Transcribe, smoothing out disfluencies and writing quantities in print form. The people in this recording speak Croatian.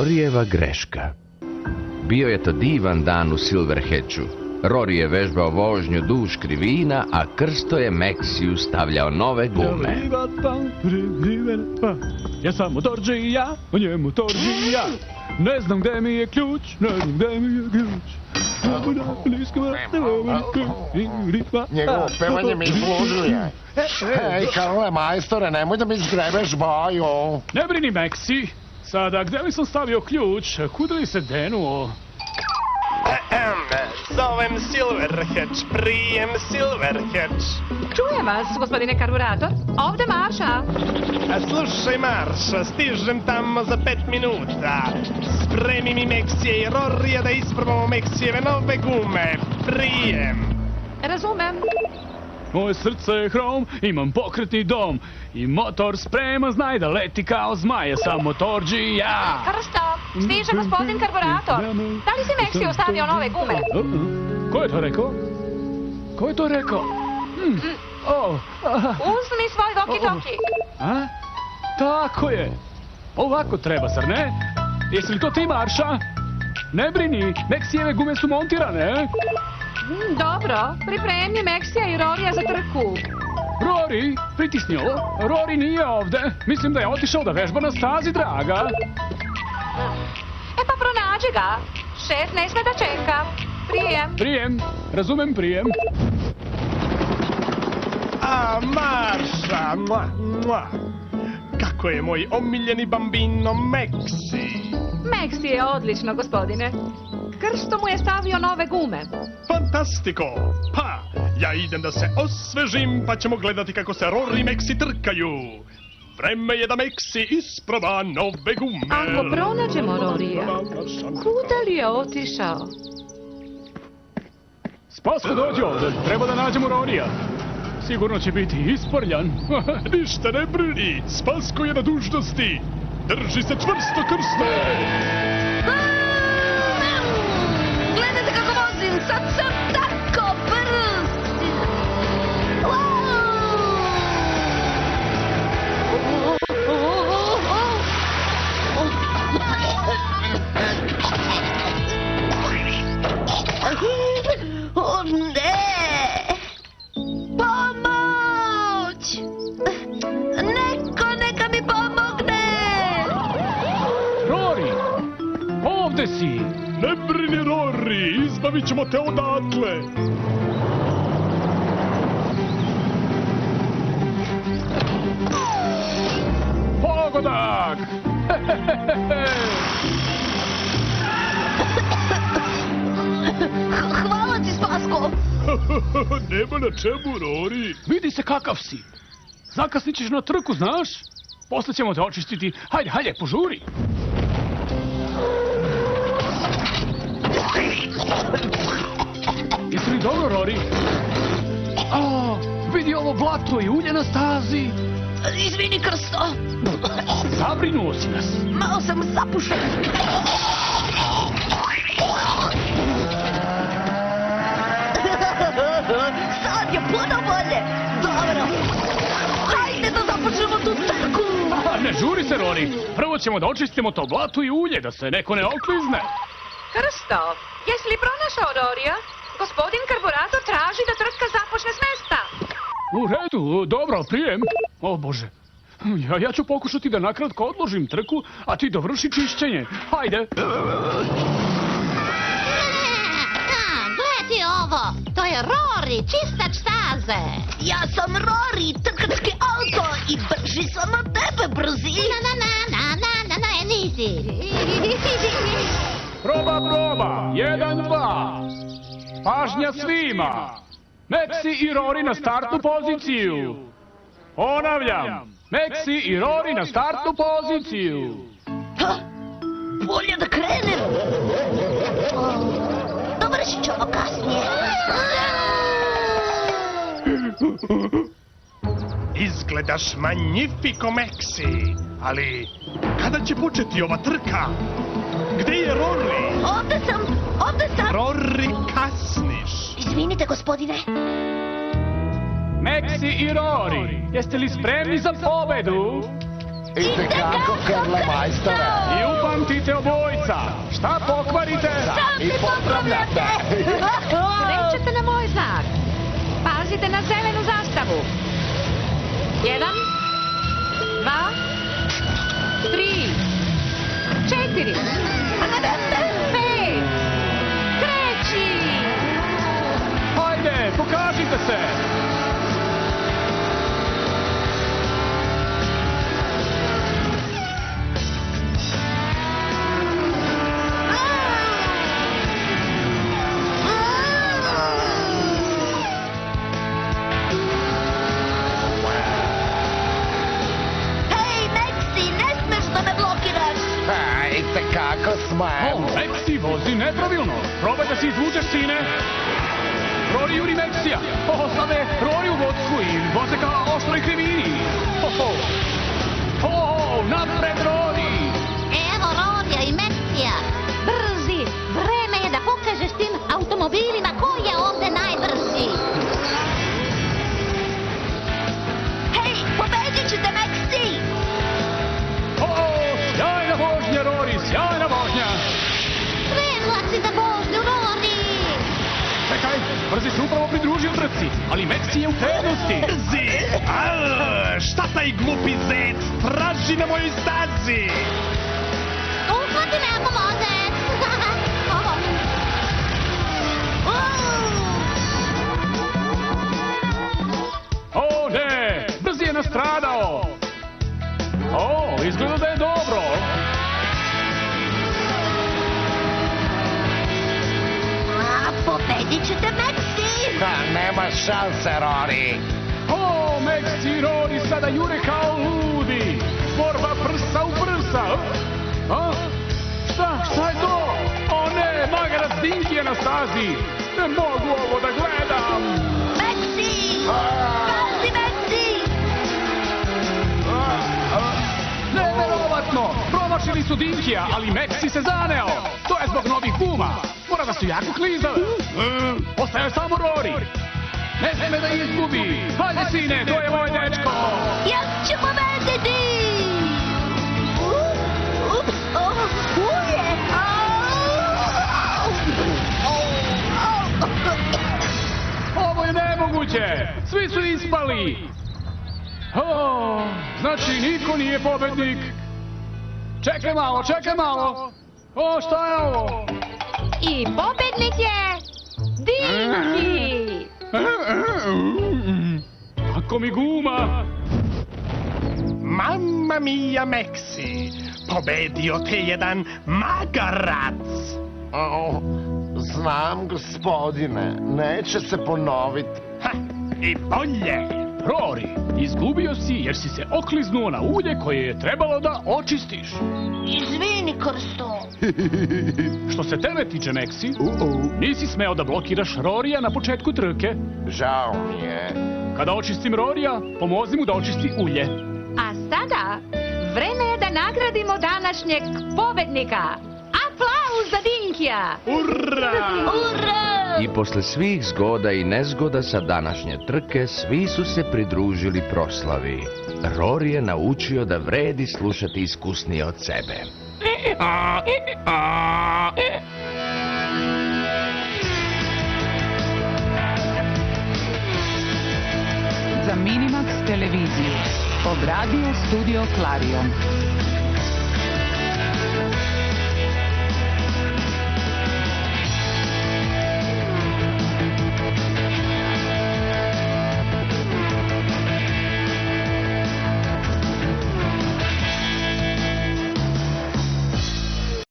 Roryjeva greška. Bio je to divan dan u Silverhatchu. Rory je vežbao vožnju duž krivina, a Krsto je Meksiju stavljao nove gume. Ja sam motorđija, o njemu torđija. Ne znam gde mi je ključ, Njegovo pevanje mi izluđuje. Ej, Karle majstore, nemoj da mi zgrebeš boju. Ne brini, Meksi. Sada, gde li sam stavio ključ? Kuda li se denuo? Zovem Silverhatch, prijem Silverhatch. Čujem vas, gospodine karburator. Ovde Marša. Slušaj, Marša, stižem tamo za 5 minuta. Spremi mi Meksije i Rorija da isprobamo Meksijeve nove gume. Prijem. Razumem. Moje srce je hrom, imam pokretni dom. I motor sprema, znaj da leti kao zmaja, sam motorđija. Krsto, stiže gospodin karburator. Da li si Meksiju stavio nove gume? Ko je to rekao? Ko je to rekao? Uzmi svoj walkie-talkie. A? Tako je. Ovako treba, zar ne? Jesi li to ti, Marša? Ne brini, Meksijeve gume su montirane. Dobro, pripremi Meksija i Rorija za trku. Rory, pritisni ovo. Rory nije ovde. Mislim da je otišao da vežba na stazi, draga. E pa pronađi ga. Šef ne sme da čeka. Prijem. Prijem. Razumem prijem. A, Marša, kako je moj omiljeni bambino Meksi. Meksi je odlično, gospodine. Krsto mu je stavio nove gume. Fantastiko! Pa, ja idem da se osvežim, pa ćemo gledati kako se Rory i Meksi trkaju. Vreme je da Meksi isproba nove gume. Ako pronađemo Rorija, kuda li je otišao? Spasko, dođi ovde. Treba da nađemo Rorija. Sigurno će biti isporljan. Ništa ne brini, Spasko je na dužnosti. Drži se čvrsto, Krste! Gledajte kako vozim, sad sam tako brz! O ne! Pomoć! Neko neka mi pomogne! Rory! Ovde si! Ne brini, Rory, izbavit ćemo te odatle. Pogodak! Hvala ti, Spasko! Nema na čemu, Rory. Vidi se kakav si. Zakasnit ćeš na trku, znaš? Posle ćemo te očistiti. Hajde, hajde, požuri. Jesi li dobro, Rory? A, vidi ovo blato i ulje na stazi. Izvini, Krsto. Zabrinuo si nas. Malo sam zapušen. Sad je puno bolje. Dobro. Hajde da započnemo tu trku. Ne žuri se, Rory. Prvo ćemo da očistimo to blato i ulje, da se neko ne oklizne. Krsto, jesi li pronašao Rorija? Gospodin karburator traži da trka započne s mesta. U redu, dobro, prijem. O Bože. Ja ću pokušati da nakratko odložim trku, a ti dovrši čišćenje. Hajde. Gledaj ovo. To je Rory, čistač staze. Ja sam Rory, trkački auto i brži sam od tebe, brzi. Nisi. Proba. 1, 2. Pažnja svima. Meksi i Rory na startnu poziciju. Ponavljam. Meksi i Rory na startnu poziciju. Bolje da krenem. Dovršit ću ovo kasnije. Izgledaš magnifico, Meksi. Ali, kada će početi ova trka? Gde je Rory? Ovde sam. Rory, kasniš. Izvinite, gospodine. Meksi i Rory, jeste li spremni za pobedu? I tekako, Karle, majstore. I upamtite obojca, šta pokvarite? I popravljate. Krećete na moj znak. Pazite na zelenu zastavu. 1, 2, 3, 4, 5, kreći! Hajde, pokažite se! I tekako smem. Meksi vozi nepravilno. Probaj da se izvučeš, sine. Rory juri Meksija. Ostave Rory u vodstvu i voze kao oštroj krivini. Napred, Rory! Evo Rorija i Meksija. Brzi, vreme je da pokažeš tim automobilima ko je ovde najbrži. Hej, pobedit ćete Meksi! Sjajna vožnja, Rory, sjajna vožnja! Krenula si za vožnju, Rory! Čekaj, brzi se upravo pridružio trci, ali Meksi je u prednosti. Brzi! Šta taj glupi zec traži na mojoj stazi? Uhvati me ako možeš! O ne, brzi je nastradao. Izgleda da je dobro. Pobedit ćete Meksi! Nema šanse, Rory. Meksi i Rory sada jure kao ludi. Borba prsa u prsa. Šta je to? O ne, magarac Dinki je na stazi. Ne mogu ovo da gledam. Meksi! Pazi, Meksi! Neverovatno! Promašili su Dinkija, ali Meksi se zaneo. To je zbog novih guma. Mora da su jako klizave. Ostaje samo Rory. Ne sme da izgubi. Hajde, sine, to je moj dečko. Ja ću pobediti! Ovo je nemoguće. Svi su ispali. Znači, niko nije pobednik. Čekaj malo. Šta je ovo? I pobednik je Dinki! Kako mi guma? Mamma mia, Meksi! Pobedio te jedan magarac! Znam, gospodine, neće se ponoviti. I bolje! Rory, izgubio si jer si se okliznuo na ulje koje je trebalo da očistiš. Izvini, Krsto. Što se tebe tiče, Meksi, nisi smeo da blokiraš Rorija na početku trke. Žao mi je. Kada očistim Rorija, pomozi mu da očisti ulje. A sada, vreme je da nagradimo današnjeg pobednika. Aplauz za Dinkija! Ura! I posle svih zgoda i nezgoda sa današnje trke, svi su se pridružili proslavi. Rory je naučio da vredi slušati iskusnije od sebe. Za Minimax televiziju od Radio Studio Clarion.